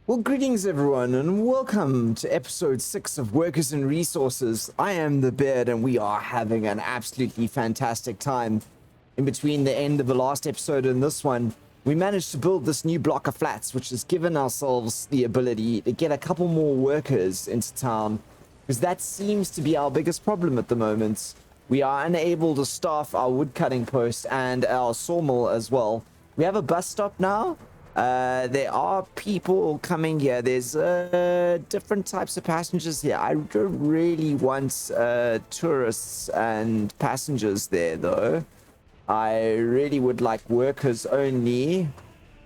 Well, greetings everyone, and welcome to episode 6 of Workers and Resources. I am the Beard, and we are having an absolutely fantastic time. In between the end of the last episode and this one, we managed to build this new block of flats, which has given ourselves the ability to get a couple more workers into town, because that seems to be our biggest problem at the moment. We are unable to staff our woodcutting post and our sawmill as well. We have a bus stop now. There are people coming here. There's different types of passengers here. I don't really want tourists and passengers there, though. I really would like workers only.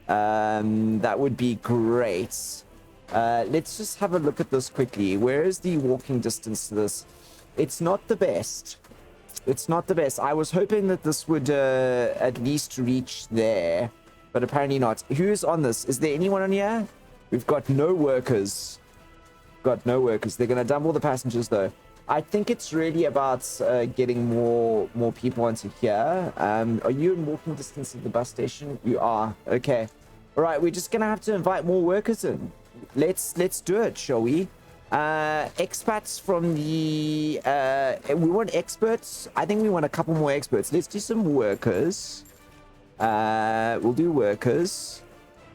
That would be great. Let's just have a look at this quickly. Where is the walking distance to this? It's not the best. It's not the best. I was hoping that this would at least reach there, but apparently not. Who's on this? Is there anyone on here? We've got no workers. Got no workers. They're gonna dump all the passengers though. I think it's really about getting more people onto here. Are you in walking distance of the bus station? You are. Okay. All right. We're just gonna have to invite more workers in. Let's do it, shall we? Expats from the we want experts. I think we want a couple more experts. Let's do some workers. We'll do workers.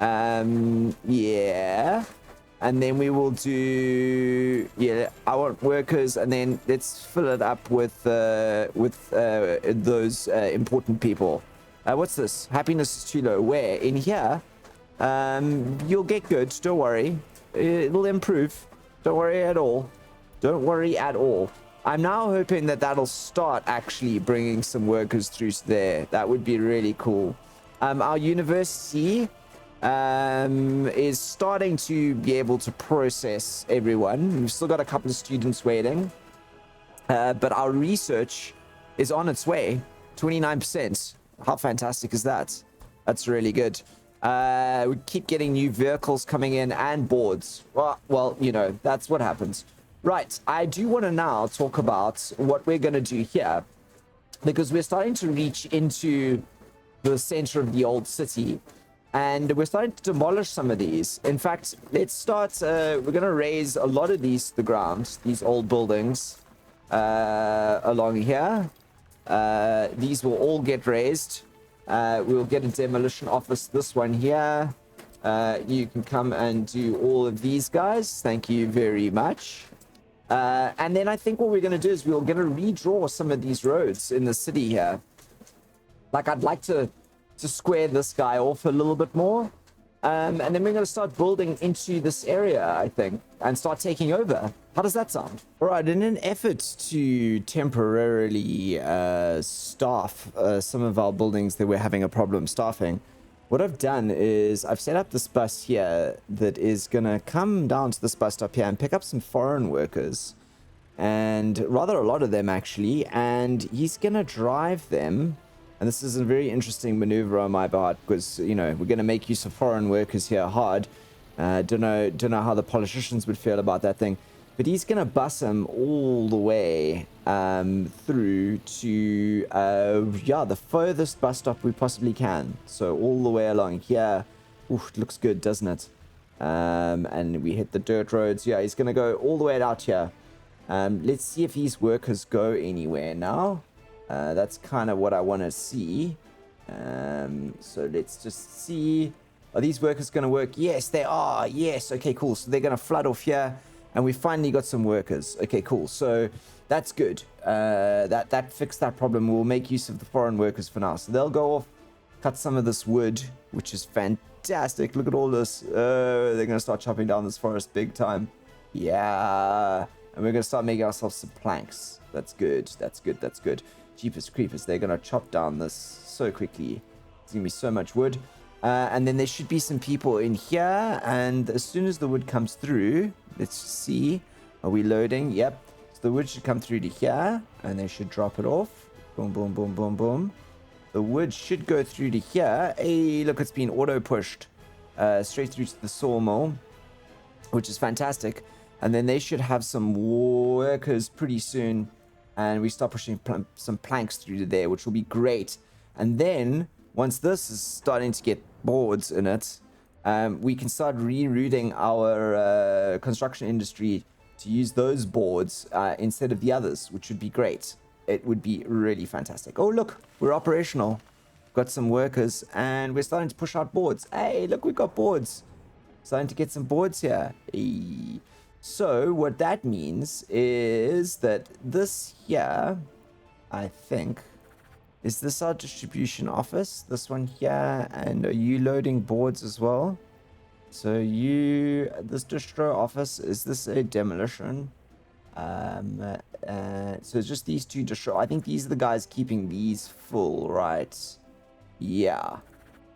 Yeah. And then we will do, yeah, I want workers, and then let's fill it up with those important people. What's this? Happiness is too low. Where? In here? You'll get good. Don't worry. It'll improve. Don't worry at all. Don't worry at all. I'm now hoping that that'll start actually bringing some workers through there. That would be really cool. Our university is starting to be able to process everyone. We've still got a couple of students waiting. But our research is on its way. 29%. How fantastic is that? That's really good. We keep getting new vehicles coming in and boards. Well, you know, that's what happens. Right, I do want to now talk about what we're going to do here, because we're starting to reach into the center of the old city, and we're starting to demolish some of these. In fact, let's start, we're going to raise a lot of these to the ground, these old buildings along here. These will all get raised. We'll get a demolition office, this one here. You can come and do all of these guys. Thank you very much. And then I think what we're going to do is we're going to redraw some of these roads in the city here. Like, I'd like to square this guy off a little bit more. And then we're going to start building into this area, I think, and start taking over. How does that sound? All right, in an effort to temporarily staff some of our buildings that we're having a problem staffing, what I've done is I've set up this bus here that is going to come down to this bus stop here and pick up some foreign workers, and rather a lot of them actually, and he's going to drive them. And this is a very interesting maneuver on my part, because, you know, we're going to make use of foreign workers here hard. Don't know how the politicians would feel about that thing. But he's going to bus them all the way through to, yeah, the furthest bus stop we possibly can. So all the way along here. Ooh, it looks good, doesn't it? And we hit the dirt roads. Yeah, he's going to go all the way out here. Let's see if these workers go anywhere now. That's kind of what I want to see. So let's just see. Are these workers going to work? Yes, they are. Yes. Okay, cool. So they're going to flood off here. And we finally got some workers. Okay, cool. So that's good. That fixed that problem. We'll make use of the foreign workers for now. So they'll go off, cut some of this wood, which is fantastic. Look at all this. They're going to start chopping down this forest big time. Yeah. And we're going to start making ourselves some planks. That's good. That's good. That's good. Jeepers creepers. They're going to chop down this so quickly. It's going to be so much wood. And then there should be some people in here. And as soon as the wood comes through, let's see. Are we loading? Yep. So the wood should come through to here. And they should drop it off. Boom, boom, boom, boom, boom. The wood should go through to here. Hey, look, it's been auto-pushed straight through to the sawmill, which is fantastic. And then they should have some workers pretty soon. And we start pushing some planks through to there, which will be great. And then, once this is starting to get boards in it, we can start rerouting our construction industry to use those boards instead of the others, which would be great. It would be really fantastic. Oh, look, we're operational. Got some workers, and we're starting to push out boards. Hey, look, we've got boards. Starting to get some boards here. Hey. So what that means is that this here, I think, is this our distribution office? This one here, and are you loading boards as well? So this distro office, is this a demolition? So it's just these two distro. I think these are the guys keeping these full, right? Yeah.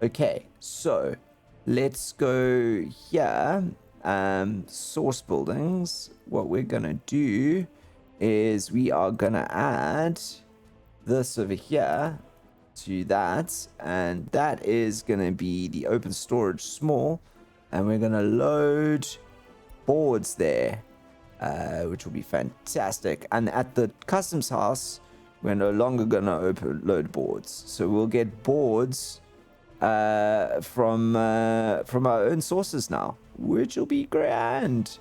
Okay, so let's go here. Source buildings. What we're gonna do is we are gonna add this over here to that, and that is gonna be the open storage small, and we're gonna load boards there, which will be fantastic. And at the customs house, we're no longer gonna load boards, so we'll get boards from our own sources now, which will be grand.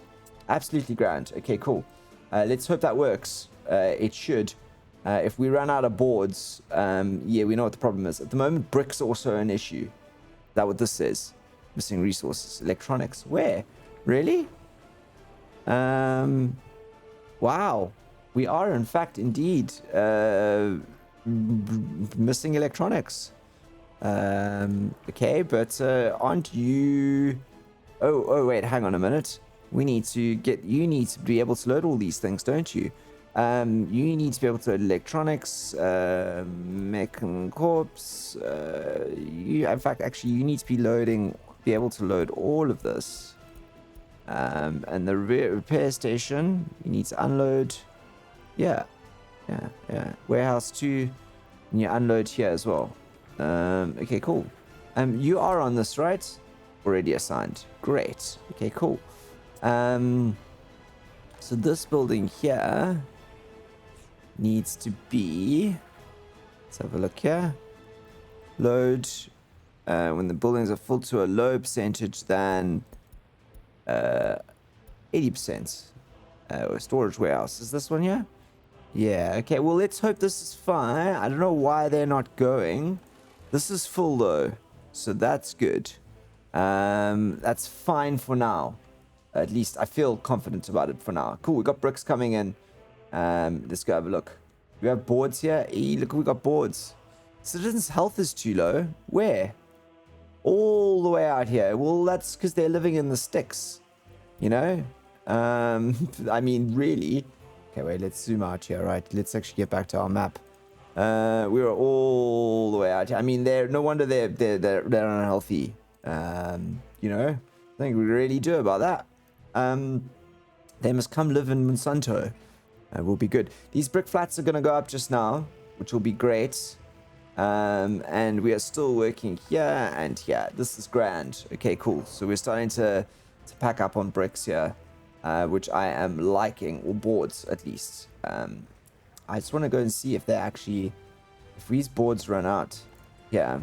Absolutely grand. Okay, cool. Let's hope that works. It should. If we run out of boards, yeah, we know what the problem is. At the moment, bricks are also an issue. Is that what this says? Missing resources. Electronics. Where? Really? Wow. We are, in fact, indeed, missing electronics. Okay, but aren't you... Oh, wait, hang on a minute. You need to be able to load all these things, don't you? You need to be able to load electronics, mech and corpse. In fact, actually, you need to be able to load all of this. And the repair station, you need to unload. Yeah. Warehouse 2, and you unload here as well. Okay, cool. You are on this, right? Already assigned. Great. Okay, cool. So this building here needs to be... Let's have a look here. Load. When the buildings are full to a low percentage than 80%. Storage warehouse. Is this one here? Yeah, okay. Well, let's hope this is fine. I don't know why they're not going. This is full though, so that's good. That's fine for now. At least I feel confident about it for now. Cool, we got bricks coming in. Let's go have a look. We have boards here. Look, we got boards. Citizens' health is too low. Where? All the way out here. Well, that's because they're living in the sticks. You know? I mean, really. Okay, wait, let's zoom out here, right? Let's actually get back to our map. We were all the way out here. I mean, no wonder they're unhealthy. You know? I think we really do about that. They must come live in Monsanto. Will be good. These brick flats are going to go up just now, which will be great. And we are still working here and here. This is grand. Okay, cool. So we're starting to pack up on bricks here, which I am liking, or boards at least. I just want to go and see if if these boards run out here,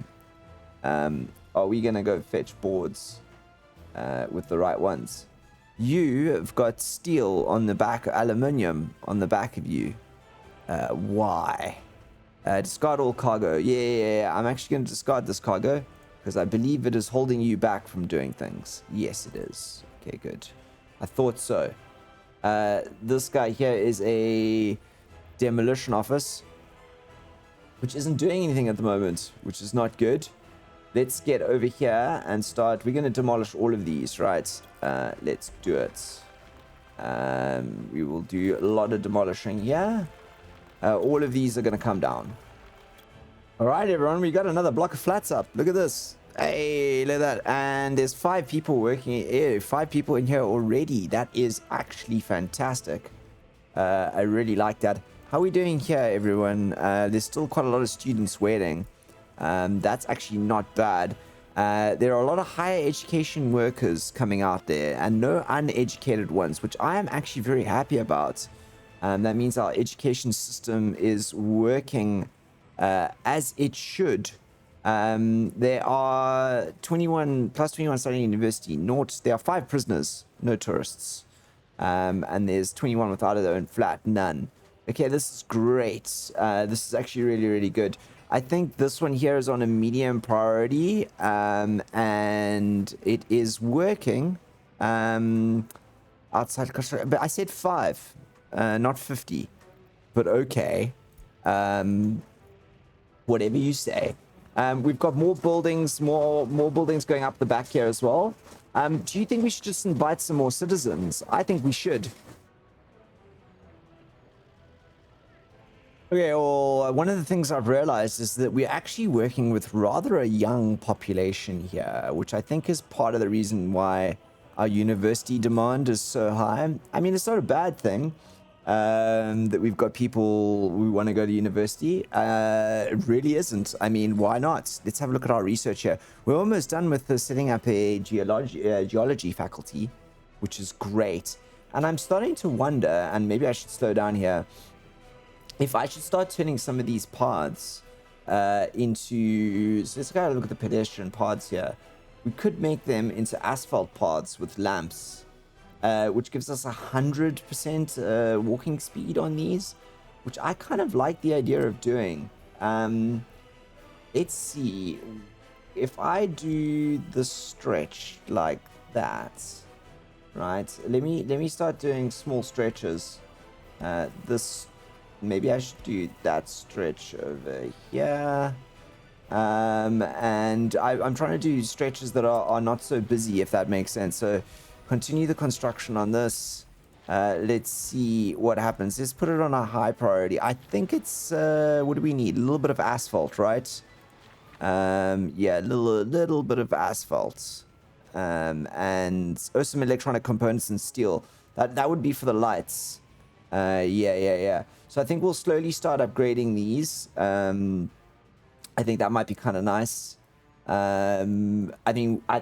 are we going to go fetch boards with the right ones? You have got steel on the back, aluminium on the back of you. Why? Discard all cargo. Yeah. I'm actually going to discard this cargo because I believe it is holding you back from doing things. Yes, it is. Okay, good. I thought so. This guy here is a demolition office, which isn't doing anything at the moment, which is not good. Let's get over here and start. We're going to demolish all of these, right? Let's do it. We will do a lot of demolishing here. All of these are going to come down. All right, everyone. We got another block of flats up. Look at this. Hey, look at that. And there's 5 people working here. 5 people in here already. That is actually fantastic. I really like that. How are we doing here, everyone? There's still quite a lot of students waiting. That's actually not bad. There are a lot of higher education workers coming out there and no uneducated ones, which I am actually very happy about. That means our education system is working as it should. There are 21 plus 21 studying university. There are 5 prisoners, no tourists. And there's 21 without their own flat, none. Okay, this is great. This is actually really, really good. I think this one here is on a medium priority, and it is working. Outside construction, but I said 5, not 50. But okay, whatever you say. We've got more buildings, more buildings going up the back here as well. Do you think we should just invite some more citizens? I think we should. Okay, well, one of the things I've realized is that we're actually working with rather a young population here, which I think is part of the reason why our university demand is so high. I mean, it's not a bad thing that we've got people who want to go to university. It really isn't. I mean, why not? Let's have a look at our research here. We're almost done with setting up a geology faculty, which is great. And I'm starting to wonder, and maybe I should slow down here, if I should start turning some of these paths into... So let's go look at the pedestrian paths here. We could make them into asphalt paths with lamps, which gives us 100% walking speed on these, which I kind of like the idea of doing. Let's see. If I do the stretch like that, right? Let me start doing small stretches. Maybe I should do that stretch over here. And I'm trying to do stretches that are not so busy, if that makes sense. So continue the construction on this. Let's see what happens. Let's put it on a high priority. I think it's, what do we need? A little bit of asphalt, right? Yeah, a little bit of asphalt. And some electronic components and steel. That would be for the lights. Yeah. So I think we'll slowly start upgrading these. I think that might be kind of nice. I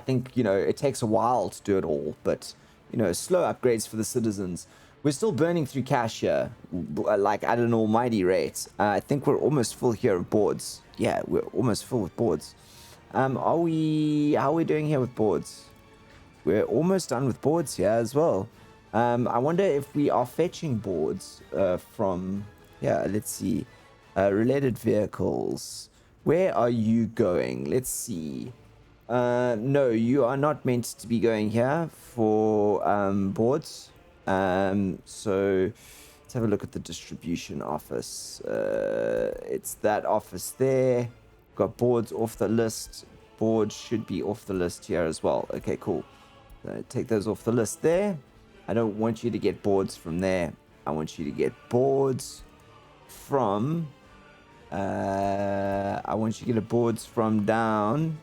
think, you know, it takes a while to do it all, but, you know, slow upgrades for the citizens. We're still burning through cash here, like at an almighty rate. I think we're almost full here of boards. Yeah, we're almost full with boards. How are we doing here with boards? We're almost done with boards here as well. I wonder if we are fetching boards from, yeah, let's see, related vehicles. Where are you going? Let's see. No, you are not meant to be going here for boards. So let's have a look at the distribution office. It's that office there. Got boards off the list. Boards should be off the list here as well. Okay, cool. Take those off the list there. I don't want you to get boards from there. I want you to get boards from... I want you to get boards from down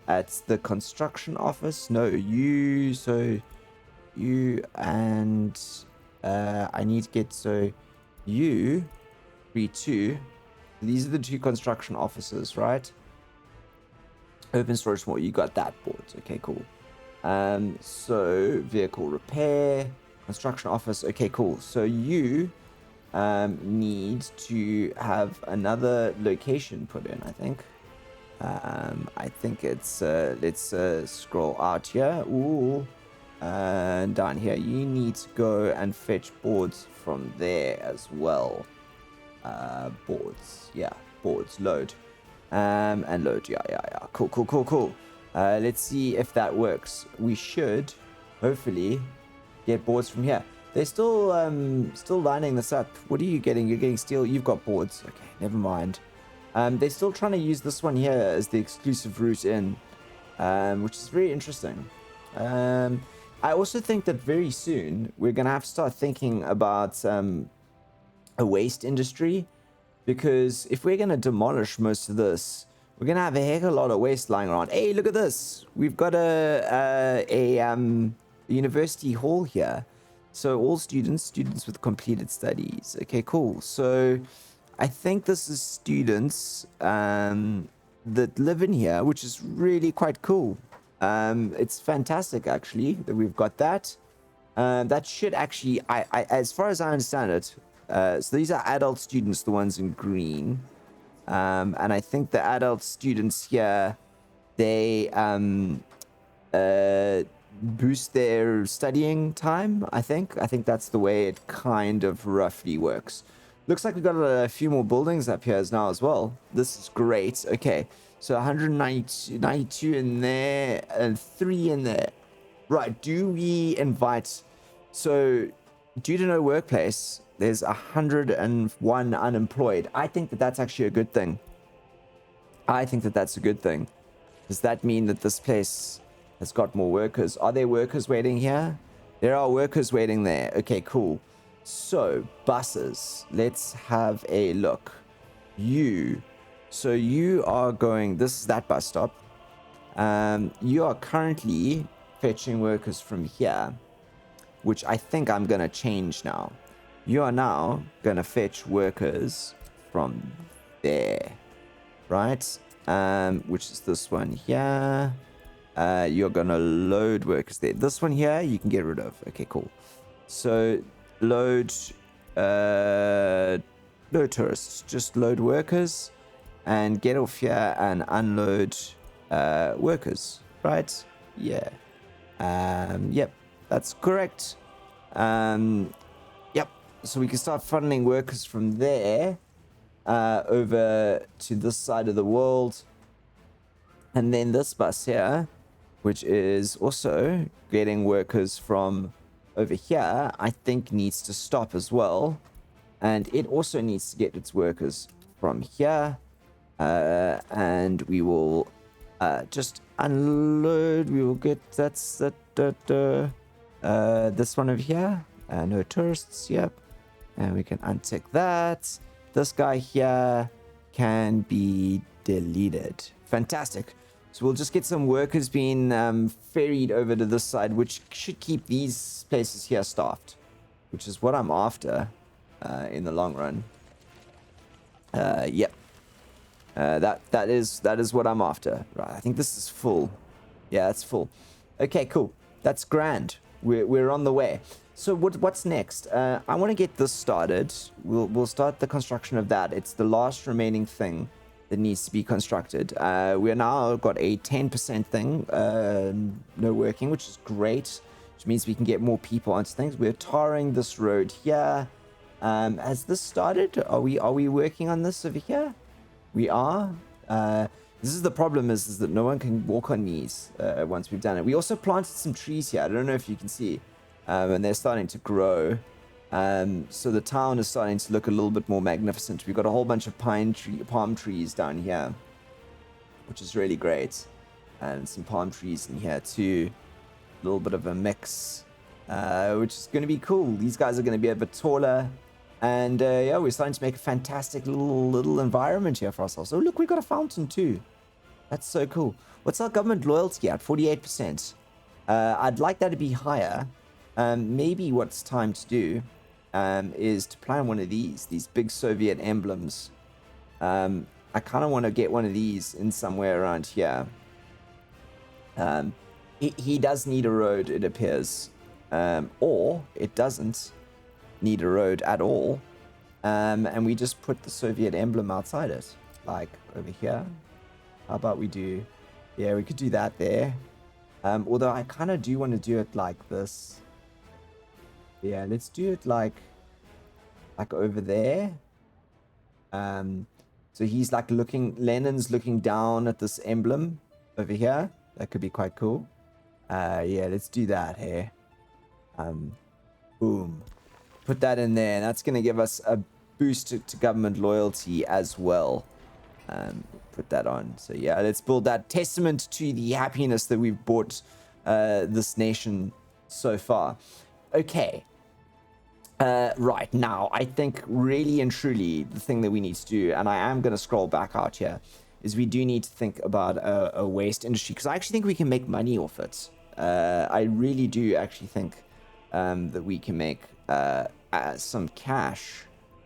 at the construction office. No, you, so you and I need to get, so you 3-2. These are the 2 construction offices, right? Open storage more, you got that boards. Okay, cool. So vehicle repair, construction office. Okay, cool. So you need to have another location put in, I think. I think it's, let's scroll out here. Ooh. Down here. You need to go and fetch boards from there as well. Boards. Yeah, boards. Load. And load. Yeah. Cool. Let's see if that works. We should, hopefully, get boards from here. They're still lining this up. What are you getting? You're getting steel. You've got boards. Okay, never mind. They're still trying to use this one here as the exclusive route in, which is very interesting. I also think that very soon we're going to have to start thinking about a waste industry, because if we're going to demolish most of this, we're going to have a heck of a lot of waste lying around. Hey, look at this. We've got a university hall here. So all students with completed studies. Okay, cool. So I think this is students that live in here, which is really quite cool. It's fantastic, actually, that we've got that. That should actually, as far as I understand it, so these are adult students, the ones in green. And I think the adult students here, they boost their studying time, I think. I think that's the way it kind of roughly works. Looks like we've got a few more buildings up here now as well. This is great. Okay, so 192 in there and 3 in there. Right, do we invite... So, due to no workplace, there's 101 unemployed. I think that that's actually a good thing. I think that that's a good thing. Does that mean that this place has got more workers? Are there workers waiting here? There are workers waiting there. Okay, cool. So, buses. Let's have a look. So you are going... This is that bus stop. You are currently fetching workers from here, which I think I'm going to change now. You are now going to fetch workers from there, right? Which is this one here. You're going to load workers there. This one here, you can get rid of. Okay, cool. So, load... no tourists. Just load workers and get off here and unload workers, right? Yeah. Yep, that's correct. Yep, so we can start funneling workers from there over to this side of the world. And then this bus here, which is also getting workers from over here, I think needs to stop as well. And it also needs to get its workers from here. And we will just unload. We will get this one over here. No tourists. Yep. And we can untick that. This guy here can be deleted. Fantastic. So we'll just get some workers being ferried over to this side, which should keep these places here staffed, which is what I'm after in the long run. Yep. That is what I'm after. Right, I think this is full. Yeah, it's full. Okay, cool. That's grand. We're on the way. So what's next? I want to get this started. We'll start the construction of that. It's the last remaining thing that needs to be constructed. We're now got a 10% thing no working, which is great, which means we can get more people onto things. We're tarring this road here. Has this started? Are we working on this over here? We are. This is the problem is that no one can walk on these once we've done it. We also planted some trees here. I don't know if you can see. And they're starting to grow. So the town is starting to look a little bit more magnificent. We've got a whole bunch of palm trees down here, which is really great. And some palm trees in here too. A little bit of a mix, which is going to be cool. These guys are going to be a bit taller. And yeah, we're starting to make a fantastic little environment here for ourselves. Oh, look, we've got a fountain too. That's so cool. What's our government loyalty at? 48%. I'd like that to be higher. Maybe what's time to do is to plan one of these big Soviet emblems. I kind of want to get one of these in somewhere around here. He does need a road, it appears. Or it doesn't need a road at all. And we just put the Soviet emblem outside it. Like over here. How about we do... Yeah, we could do that there. Although I kind of do want to do it like this. Yeah, let's do it like over there. So he's like looking, Lenin's looking down at this emblem over here. That could be quite cool. Yeah, let's do that here. Boom. Put that in there. And that's going to give us a boost to government loyalty as well. Put that on. So yeah, let's build that testament to the happiness that we've brought this nation so far. Okay. Right, now, I think really and truly the thing that we need to do, and I am going to scroll back out here, is we do need to think about a waste industry, because I actually think we can make money off it. I really do actually think that we can make some cash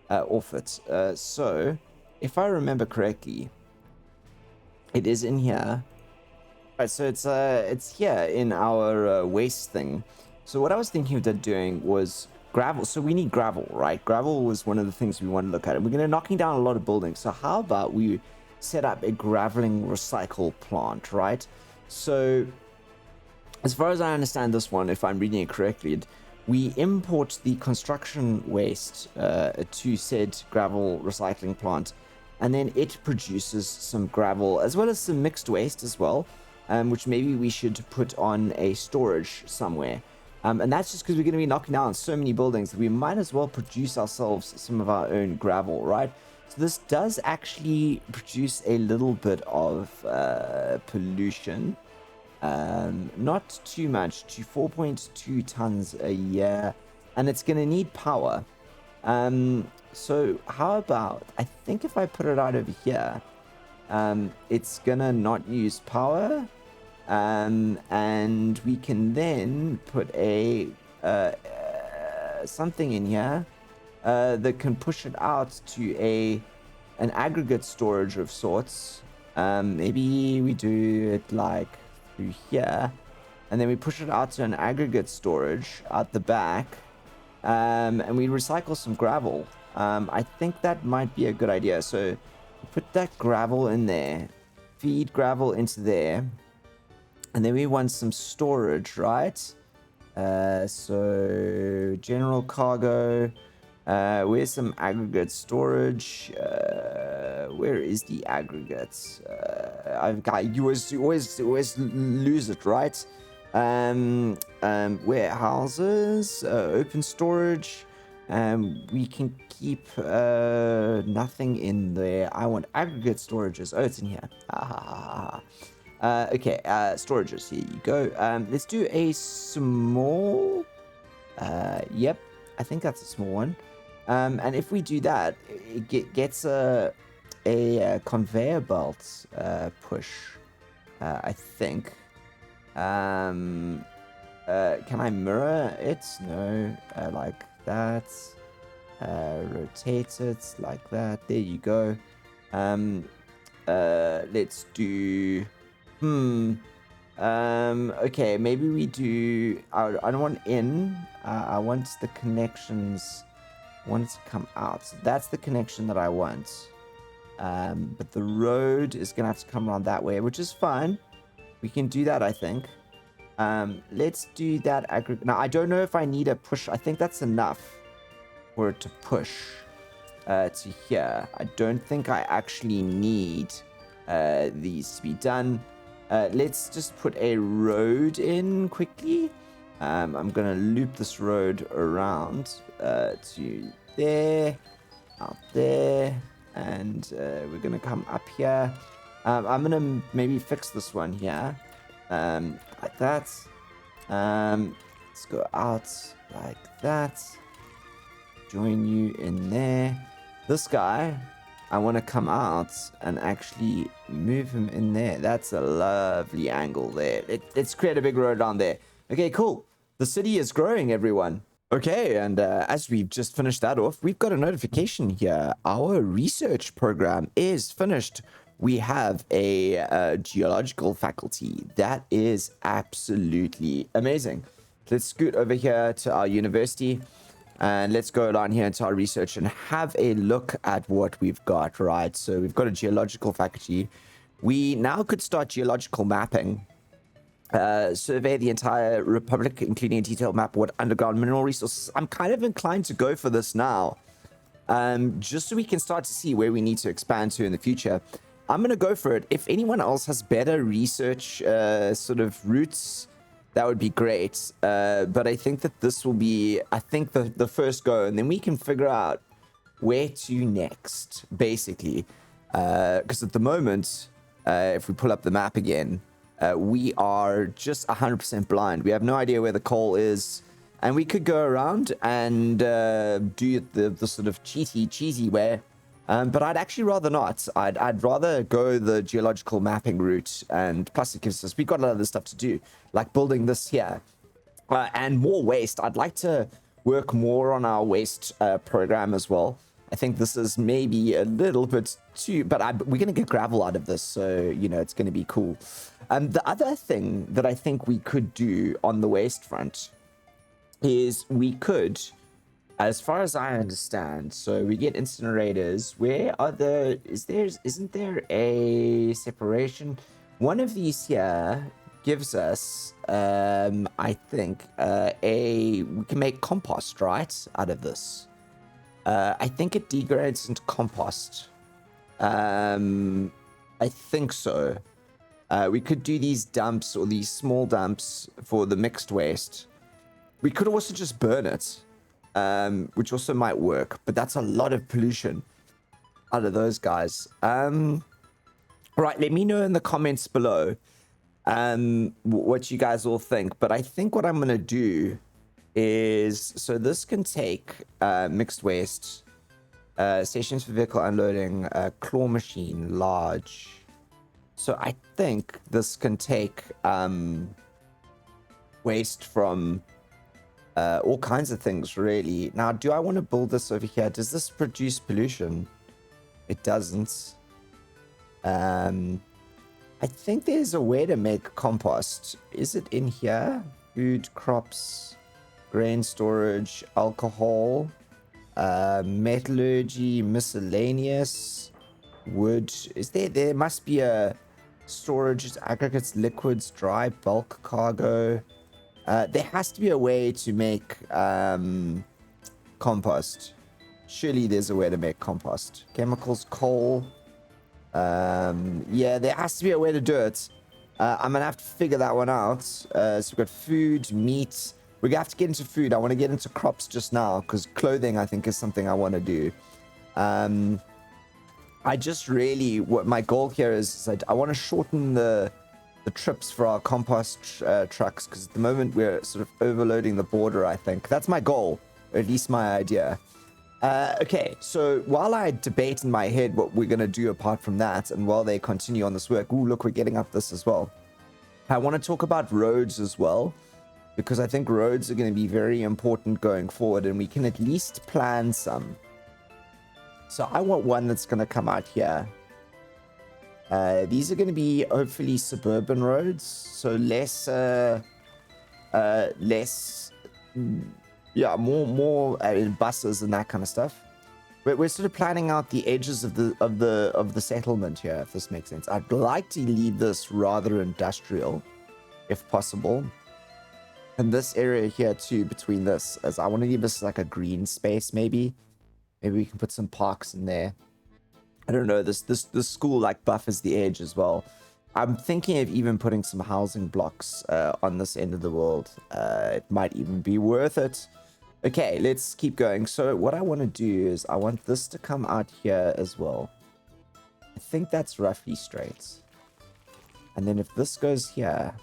off it. So, if I remember correctly, it is in here. Right, so it's here in our waste thing. So what I was thinking of doing was gravel. So we need gravel, right? Gravel was one of the things we want to look at. And we're going to knocking down a lot of buildings. So how about we set up a graveling recycle plant, right? So as far as I understand this one, if I'm reading it correctly, we import the construction waste to said gravel recycling plant, and then it produces some gravel as well as some mixed waste as well, which maybe we should put on a storage somewhere. And that's just because we're going to be knocking down so many buildings that we might as well produce ourselves some of our own gravel, right? So this does actually produce a little bit of pollution. Not too much, to 4.2 tons a year, and it's going to need power. So how about, I think if I put it out over here, it's going to not use power. And we can then put a something in here that can push it out to an aggregate storage of sorts. Maybe we do it like through here, and then we push it out to an aggregate storage out the back, and we recycle some gravel. I think that might be a good idea. So put that gravel in there, feed gravel into there. And then we want some storage, right? So general cargo. Where's some aggregate storage? Where is the aggregates? You always lose it, right? Warehouses, open storage. We can keep nothing in there. I want aggregate storages. Oh, it's in here. Okay, storages, here you go. Let's do a small, yep, I think that's a small one. And if we do that, it gets a conveyor belt push, I think. Can I mirror it? No, like that. Rotate it like that. There you go. Let's do... okay, maybe we do... I don't want in. I want the connections... I want it to come out. So that's the connection that I want. But the road is going to have to come around that way, which is fine. We can do that, I think. Let's do that aggregate. Now, I don't know if I need a push. I think that's enough for it to push to here. I don't think I actually need these to be done. Let's just put a road in quickly. I'm going to loop this road around to there, out there, and we're going to come up here. I'm going to maybe fix this one here, like that. Let's go out like that. Join you in there. This guy, I want to come out and actually move him in there. That's a lovely angle there. Let's create a big road down there. Okay, cool. The city is growing, everyone. Okay, and as we've just finished that off, we've got a notification here. Our research program is finished. We have a geological faculty. That is absolutely amazing. Let's scoot over here to our university. And let's go down here into our research and have a look at what we've got, right? So we've got a geological faculty. We now could start geological mapping. Survey the entire republic, including a detailed map of what underground mineral resources. I'm kind of inclined to go for this now. Just so we can start to see where we need to expand to in the future. I'm going to go for it. If anyone else has better research sort of routes, that would be great. But I think that this will be, I think, the first go. And then we can figure out where to next, basically. Because at the moment, if we pull up the map again, we are just 100% blind. We have no idea where the coal is. And we could go around and do the sort of cheesy way. But I'd actually rather not. I'd rather go the geological mapping route. And plus it gives us, we've got a lot of other stuff to do, like building this here. And more waste. I'd like to work more on our waste program as well. I think this is maybe a little bit too, but we're going to get gravel out of this. So, you know, it's going to be cool. The other thing that I think we could do on the waste front is we could As far as I understand, so we get incinerators. Where are the... Isn't there a separation? One of these here gives us, I think, we can make compost, right? Out of this. I think it degrades into compost. I think so. We could do these dumps or these small dumps for the mixed waste. We could also just burn it, which also might work, but that's a lot of pollution out of those guys. All right, let me know in the comments below what you guys all think. But I think what I'm going to do is, so this can take mixed waste, stations for vehicle unloading, claw machine, large. So I think this can take waste from all kinds of things, really. Now, do I want to build this over here? Does this produce pollution? It doesn't. I think there's a way to make compost. Is it in here? Food, crops, grain storage, alcohol, metallurgy, miscellaneous, wood. Is there must be a storage, aggregates, liquids, dry, bulk cargo. There has to be a way to make compost. Surely there's a way to make compost. Chemicals, coal. Yeah, there has to be a way to do it. I'm gonna have to figure that one out. So we've got food, meat. We're gonna have to get into food. I want to get into crops just now because clothing, I think, is something I want to do. I just really, what my goal here is I want to shorten the trips for our compost trucks, because at the moment we're sort of overloading the border. I think that's my goal, or at least my idea. Okay, so while I debate in my head what we're going to do apart from that, and while they continue on this work, ooh, look, we're getting up this as well. I want to talk about roads as well, because I think roads are going to be very important going forward, and we can at least plan some. So I want one that's going to come out here. These are going to be hopefully suburban roads, so less, yeah, more buses and that kind of stuff. But we're sort of planning out the edges of the settlement here, if this makes sense. I'd like to leave this rather industrial, if possible. And this area here too, between this, as I want to leave this like a green space, maybe. Maybe we can put some parks in there. I don't know, this school like buffers the edge as well. I'm thinking of even putting some housing blocks on this end of the world. It might even be worth it. Okay, let's keep going. So what I want to do is I want this to come out here as well. I think that's roughly straight. And then if this goes here,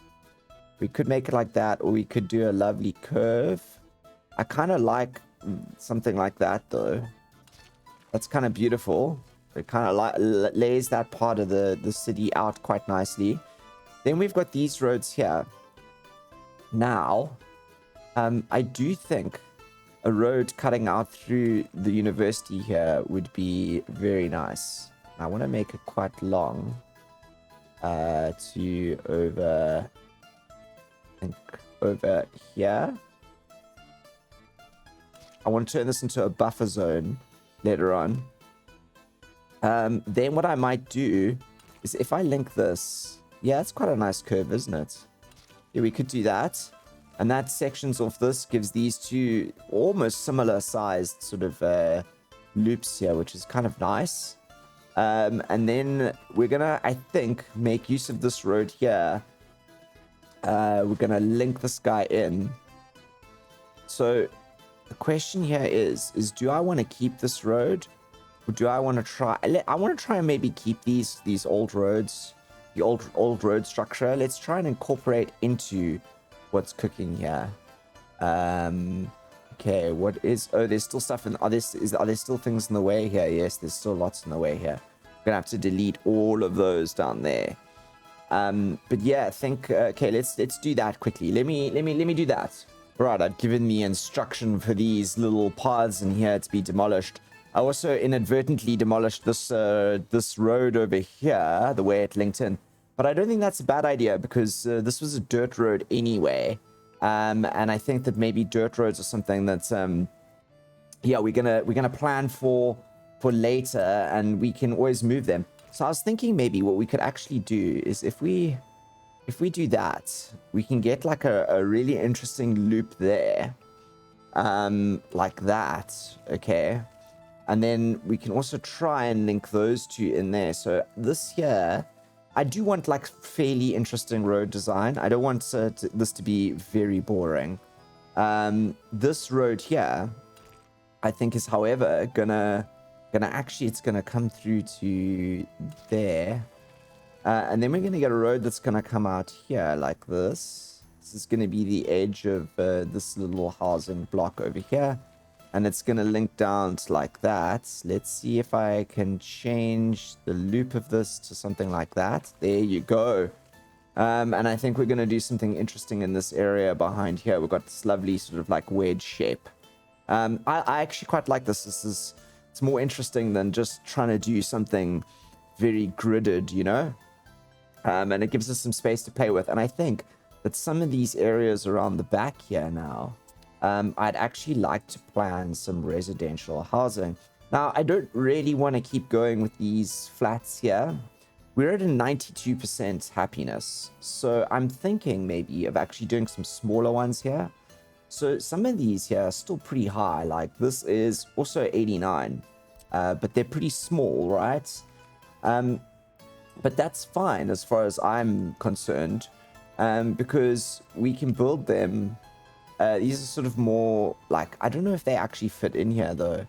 we could make it like that, or we could do a lovely curve. I kind of like something like that though. That's kind of beautiful. It kind of lays that part of the city out quite nicely. Then we've got these roads here. Now, I do think a road cutting out through the university here would be very nice. I want to make it quite long to over, I think, over here. I want to turn this into a buffer zone later on. Then what I might do is if I link this, yeah, it's quite a nice curve, isn't it? Yeah, we could do that. And that sections off this gives these two almost similar sized sort of loops here, which is kind of nice. And then we're gonna, I think, make use of this road here. We're gonna link this guy in. So the question here is do I want to keep this road? Or do I want to try? I want to try and maybe keep these old roads, the old road structure. Let's try and incorporate into what's cooking here. Okay, what is? Oh, there's still stuff in. Are there still things in the way here? Yes, there's still lots in the way here. We're gonna have to delete all of those down there. But yeah, I think okay. Let's do that quickly. Let me do that. Right, I've given the instruction for these little paths in here to be demolished. I also inadvertently demolished this this road over here, the way it linked in. But I don't think that's a bad idea because this was a dirt road anyway. And I think that maybe dirt roads are something that's yeah, we're gonna plan for later, and we can always move them. So I was thinking maybe what we could actually do is if we do that, we can get like a really interesting loop there, like that, okay? And then we can also try and link those two in there. So this here, I do want like fairly interesting road design. I don't want this to be very boring. This road here, I think is, however, gonna actually, it's gonna come through to there. And then we're gonna get a road that's gonna come out here like this. This is gonna be the edge of this little housing block over here. And it's going to link down to like that. Let's see if I can change the loop of this to something like that. There you go. And I think we're going to do something interesting in this area behind here. We've got this lovely sort of like wedge shape. I actually quite like this. It's more interesting than just trying to do something very gridded, you know? And it gives us some space to play with. And I think that some of these areas around the back here now, I'd actually like to plan some residential housing. Now, I don't really want to keep going with these flats here. We're at a 92% happiness. So I'm thinking maybe of actually doing some smaller ones here. So some of these here are still pretty high. Like this is also 89, but they're pretty small, right? But that's fine as far as I'm concerned, because we can build them. These are sort of more like, I don't know if they actually fit in here though.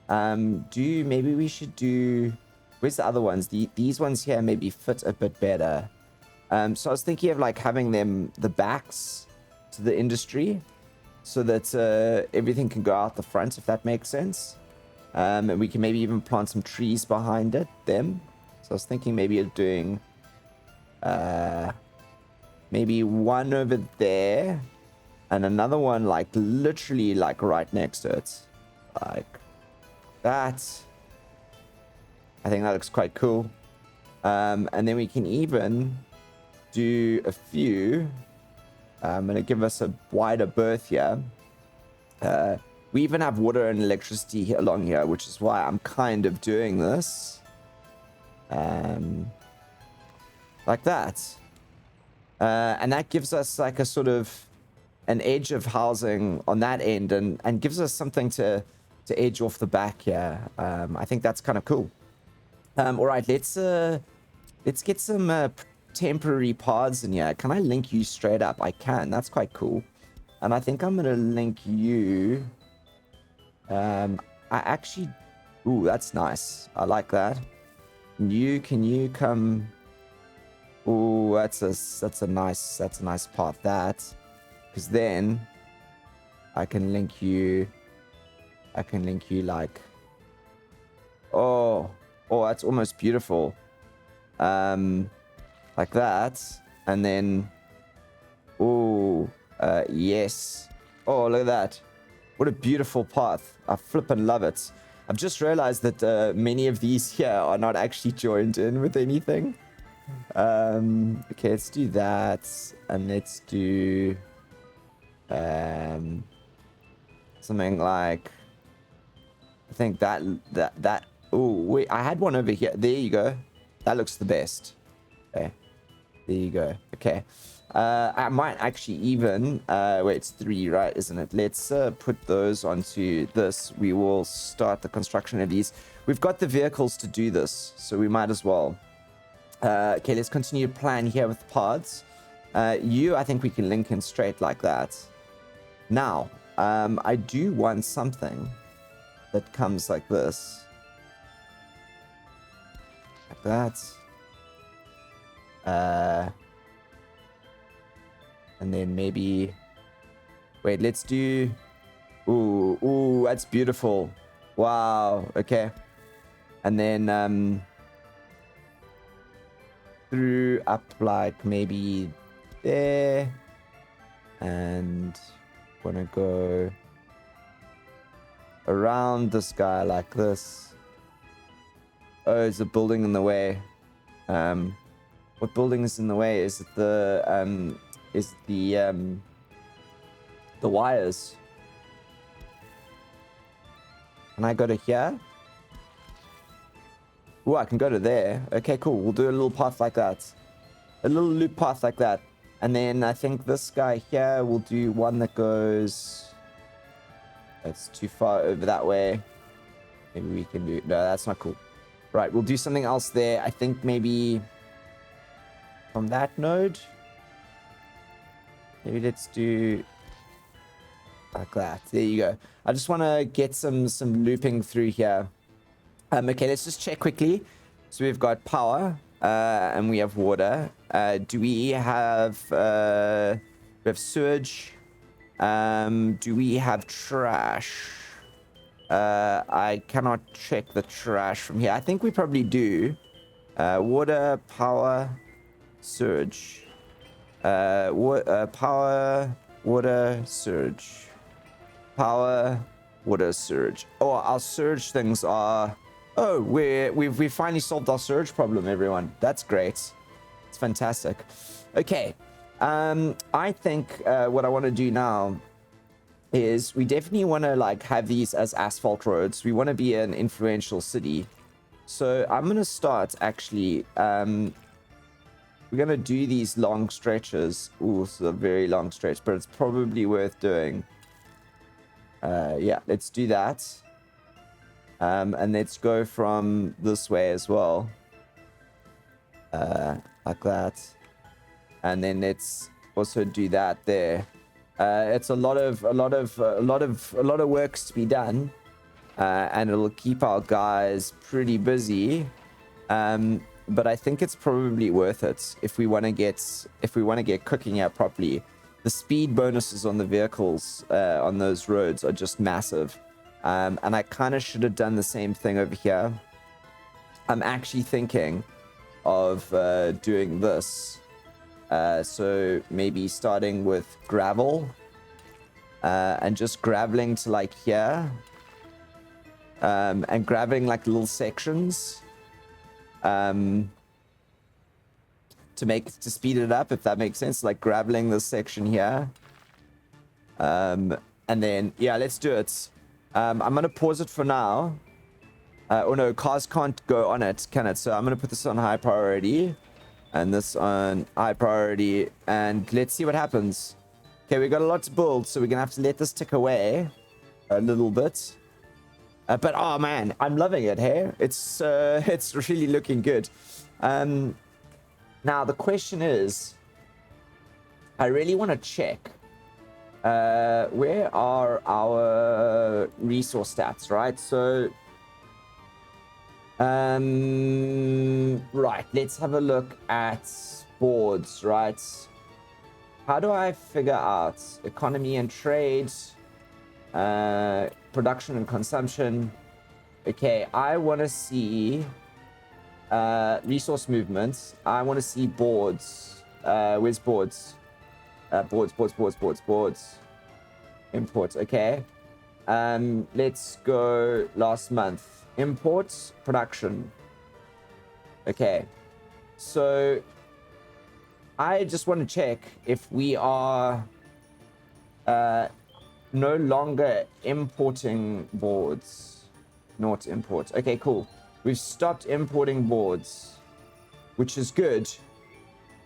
Maybe we should do, where's the other ones? These ones here maybe fit a bit better. So I was thinking of like having them, the backs to the industry, so that everything can go out the front, if that makes sense. And we can maybe even plant some trees behind them. So I was thinking maybe of doing maybe one over there, and another one like literally like right next to it, like that. I think that looks quite cool. And then we can even do a few, and it give us a wider berth here. We even have water and electricity here, along here, which is why I'm kind of doing this, like that. And that gives us like a sort of an edge of housing on that end, and gives us something to edge off the back here. I think that's kind of cool. All right, let's get some temporary paths in here. Can I link you straight up? I can. That's quite cool. And I think I'm gonna link you. I actually, ooh, that's nice. I like that. Can you come? Ooh, that's a nice path, that. Because then I can link you like, oh, that's almost beautiful. Like that. And then, ooh, yes. Oh, look at that. What a beautiful path. I flippin' love it. I've just realized that many of these here are not actually joined in with anything. Okay, let's do that. And let's do something like, I think that oh wait, I had one over here. There you go. That looks the best. Okay, there you go. Okay, I might actually even wait, it's 3, right, isn't it? Let's put those onto this. We will start the construction of these. We've got the vehicles to do this, so we might as well. Okay, let's continue to plan here with paths. I think we can link in straight like that. Now, I do want something that comes like this. Like that. And then maybe, wait, let's do, ooh, that's beautiful. Wow, okay. And then, through up like maybe there, and wanna go around this guy like this. Oh, there's a building in the way. What building is in the way? Is it the wires? Can I go to here? Oh, I can go to there. Okay, cool. We'll do a little path like that. A little loop path like that. And then I think this guy here will do one that goes... That's too far over that way. Maybe we can do... No, that's not cool. Right, we'll do something else there. I think maybe from that node. Maybe let's do like that. There you go. I just want to get some looping through here. Okay, let's just check quickly. So we've got power and we have water. Do we have sewage? Do we have trash? I cannot check the trash from here. I think we probably do. Water, power, sewage. Power, water, surge. Power, water, surge. Oh, our surge things are... Oh, we've finally solved our surge problem, everyone. That's great. It's fantastic. Okay. I think what I want to do now is we definitely want to like have these as asphalt roads. We want to be an influential city. So I'm going to start actually... we're going to do these long stretches. Ooh, it's a very long stretch, but it's probably worth doing. Yeah, let's do that. And let's go from this way as well. Like that. And then let's also do that there. It's a lot of work to be done. And it'll keep our guys pretty busy. But I think it's probably worth it if we want to get cooking out properly. The speed bonuses on the vehicles on those roads are just massive. And I kind of should have done the same thing over here. I'm actually thinking of doing this. So maybe starting with gravel and just graveling to like here. And grabbing like little sections. To speed it up, if that makes sense, like graveling this section here. And then, yeah, let's do it. I'm going to pause it for now. Oh no, cars can't go on it, can it? So I'm going to put this on high priority. And this on high priority. And let's see what happens. Okay, we got a lot to build, so we're going to have to let this tick away a little bit. But, oh man, I'm loving it, hey? It's really looking good. Now, the question is, I really want to check. Where are our resource stats, right? So, right, let's have a look at boards, right? How do I figure out economy and trade, production and consumption? Okay, I want to see resource movements. I want to see boards. Where's boards? Boards. Imports. Okay. Let's go last month. Imports, production. Okay. So I just want to check if we are no longer importing boards. Not imports. Okay, cool. We've stopped importing boards, which is good.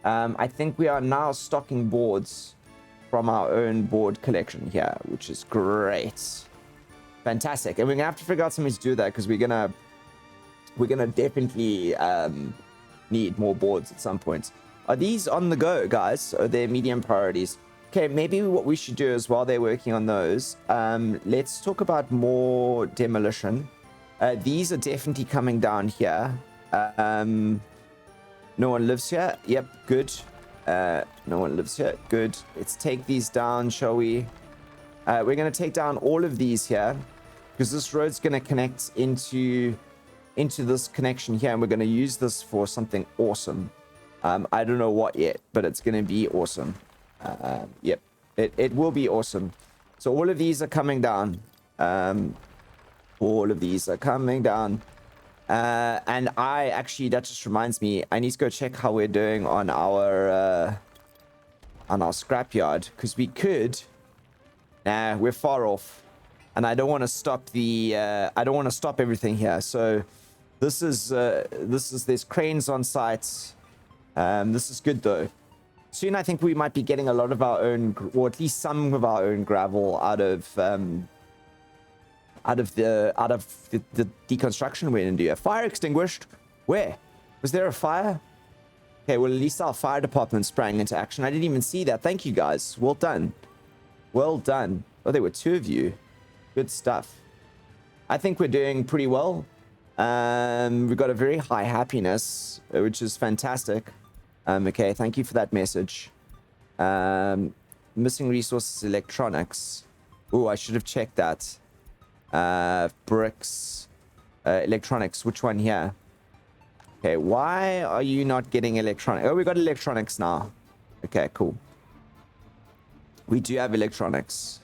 I think we are now stocking boards from our own board collection here, which is great. Fantastic. And we're gonna have to figure out something to do that, because we're gonna definitely need more boards at some point. Are these on the go, guys? Are they medium priorities? Okay, maybe what we should do is, while they're working on those, let's talk about more demolition. These are definitely coming down here. No one lives here. Yep, good. No one lives here. Good. Let's take these down, shall we? We're going to take down all of these here, because this road's going to connect into this connection here, and we're going to use this for something awesome. I don't know what yet, but it's going to be awesome. Yep, it will be awesome. So all of these are coming down. All of these are coming down. And that just reminds me, I need to go check how we're doing on our scrapyard, because we could... Nah, we're far off. and I don't want to stop the I don't want to stop everything here. So this is there's cranes on site. This is good though. Soon I think we might be getting a lot of our own, or at least some of our own gravel out of the deconstruction we're gonna do. A fire extinguished. Where? Was there a fire? Okay, well, at least our fire department sprang into action. I didn't even see that. Thank you, guys. Well done. Well done. Oh, there were 2 of you. Good stuff. I think we're doing pretty well. We've got a very high happiness, which is fantastic. Okay, thank you for that message. Missing resources, electronics. Oh, I should have checked that. Bricks. Electronics. Which one here? Okay, why are you not getting electronics? Oh, we got electronics now. Okay, cool. We do have electronics.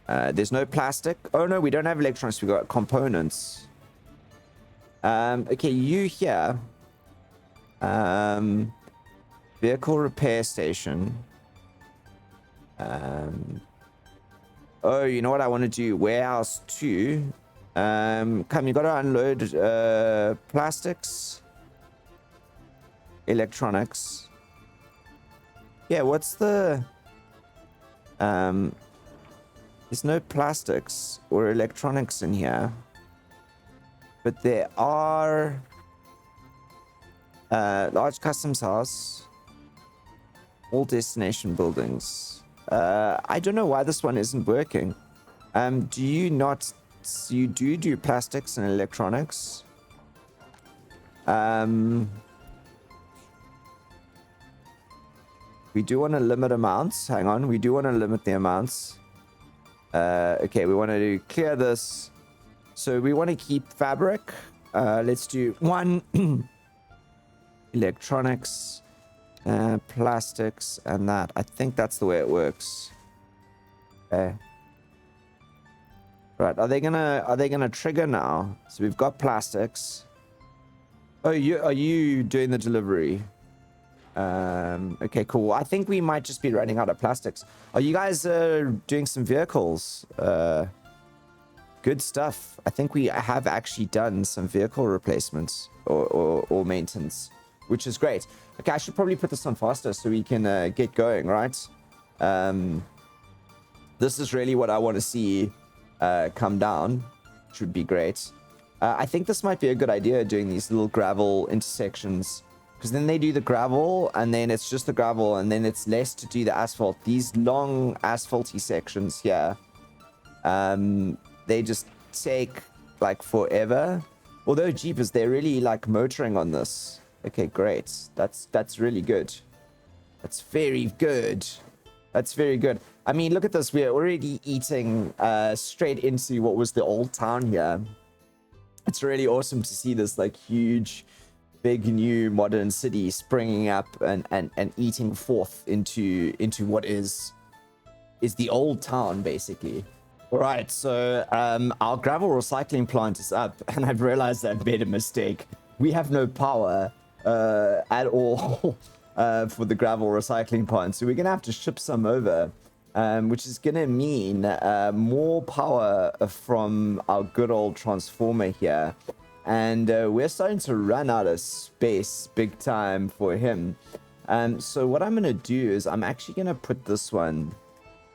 There's no plastic. Oh, no, we don't have electronics. We got components. Okay, you here. Vehicle repair station. Oh, you know what I want to do? Warehouse 2. Come, you gotta unload plastics, electronics. Yeah, what's the there's no plastics or electronics in here, but there are large customs house, all destination buildings. I don't know why this one isn't working. Do you not? You do plastics and electronics. We do want to limit amounts. Hang on, we do want to limit the amounts. Okay, we want to clear this. So we want to keep fabric. Let's do 1 electronics, plastics, and that. I think that's the way it works. Okay. Right, are they gonna trigger now? So we've got plastics. Oh, are you doing the delivery? Okay, cool. I think we might just be running out of plastics. Are you guys doing some vehicles? Good stuff. I think we have actually done some vehicle replacements or maintenance, which is great. Okay, I should probably put this on faster so we can get going, right? This is really what I want to see come down, which would be great. I think this might be a good idea, doing these little gravel intersections, because then they do the gravel and then it's just the gravel and then it's less to do the asphalt. These long asphalty sections here, they just take like forever. Although jeepers, they're really like motoring on this. Okay, great. That's really good. That's very good. That's very good. I mean, look at this. We're already eating straight into what was the old town here. It's really awesome to see this like huge, big new modern city springing up and eating forth into what is the old town, basically. All right, so our gravel recycling plant is up, and I've realized I've made a mistake. We have no power at all for the gravel recycling plant, so we're gonna have to ship some over, which is gonna mean more power from our good old transformer here, and we're starting to run out of space big time for him. So what I'm gonna do is I'm actually gonna put this one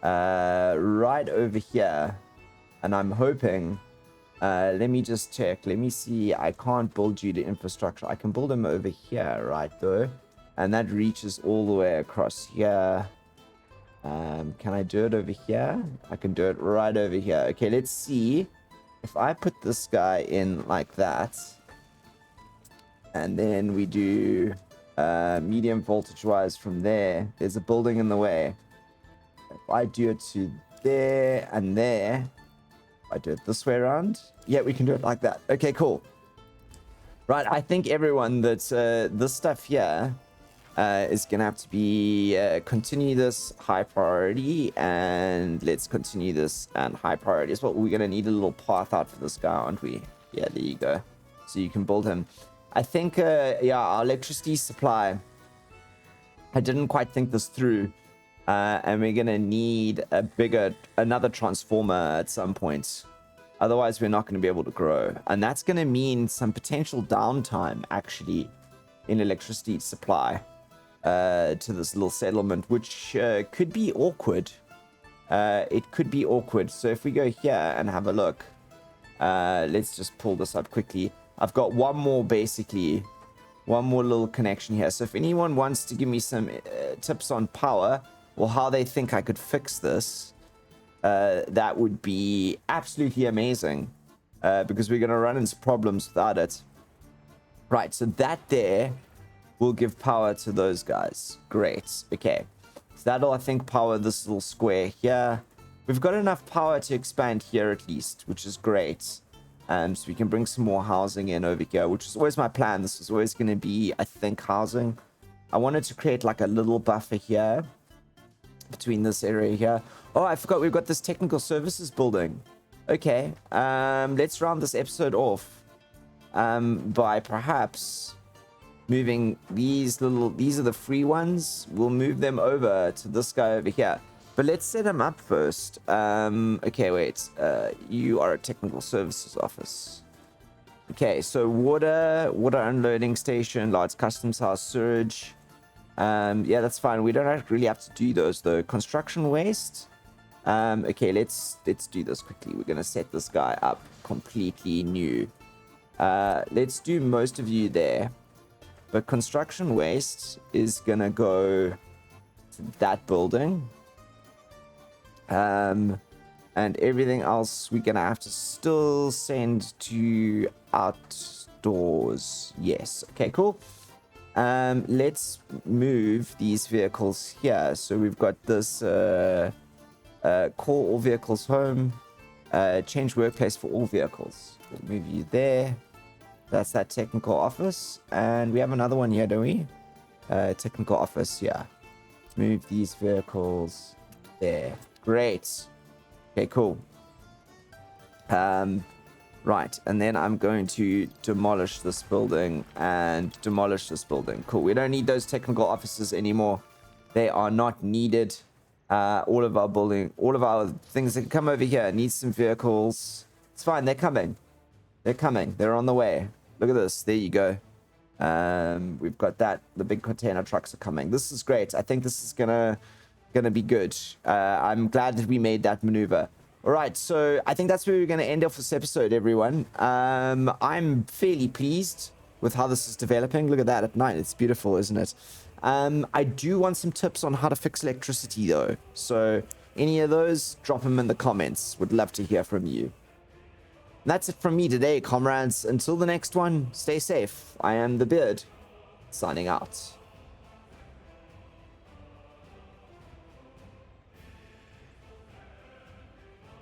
right over here, and I'm hoping let me just check, let me see. I can't build you the infrastructure. I can build them over here, right, though, and that reaches all the way across here. Can I do it over here? I can do it right over here. Okay, let's see if I put this guy in like that, and then we do medium voltage wise from there. There's a building in the way. If I do it to there and there, if I do it this way around, yeah, we can do it like that. Okay, cool. Right, I think everyone that this stuff here is gonna have to be continue this high priority, and let's continue this and high priority as well. We're gonna need a little path out for this guy, aren't we? Yeah, there you go. So you can build him. I think yeah, our electricity supply, I didn't quite think this through. And we're gonna need another transformer at some point. Otherwise, we're not going to be able to grow. And that's going to mean some potential downtime, actually, in electricity supply to this little settlement, which could be awkward. It could be awkward. So if we go here and have a look, let's just pull this up quickly. I've got one more little connection here. So if anyone wants to give me some tips on power or how they think I could fix this, that would be absolutely amazing, because we're going to run into problems without it. Right, so that there will give power to those guys. Great. Okay, so that'll, I think, power this little square here. We've got enough power to expand here at least, which is great. So we can bring some more housing in over here, which is always my plan. This was always going to be, I think, housing. I wanted to create like a little buffer here between this area here. Oh, I forgot we've got this technical services building. Okay, let's round this episode off by perhaps moving these are the free ones. We'll move them over to this guy over here. But let's set him up first. Okay, wait. You are a technical services office. Okay, so water unloading station, large customs house, sewage. Yeah, that's fine. We don't really have to do those though. Construction waste. Okay, let's do this quickly. We're gonna set this guy up completely new. Let's do most of you there, but construction waste is gonna go to that building. And everything else we're gonna have to still send to outdoors. Yes. Okay, cool. Let's move these vehicles here. So we've got this call all vehicles home, change workplace for all vehicles. We'll move you there. That's that technical office. And we have another one here, don't we? Technical office, yeah. Move these vehicles there. Great. Okay, cool. Right, and then I'm going to demolish this building and demolish this building. Cool. We don't need those technical offices anymore. They are not needed. All of our things that come over here need some vehicles. It's fine. They're coming. They're on the way. Look at this. There you go. We've got that. The big container trucks are coming. This is great. I think this is gonna be good. I'm glad that we made that maneuver. All right, so I think that's where we're going to end off this episode, everyone. I'm fairly pleased with how this is developing. Look at that at night. It's beautiful, isn't it? I do want some tips on how to fix electricity, though. So any of those, drop them in the comments. Would love to hear from you. And that's it from me today, comrades. Until the next one, stay safe. I am the Beard, signing out.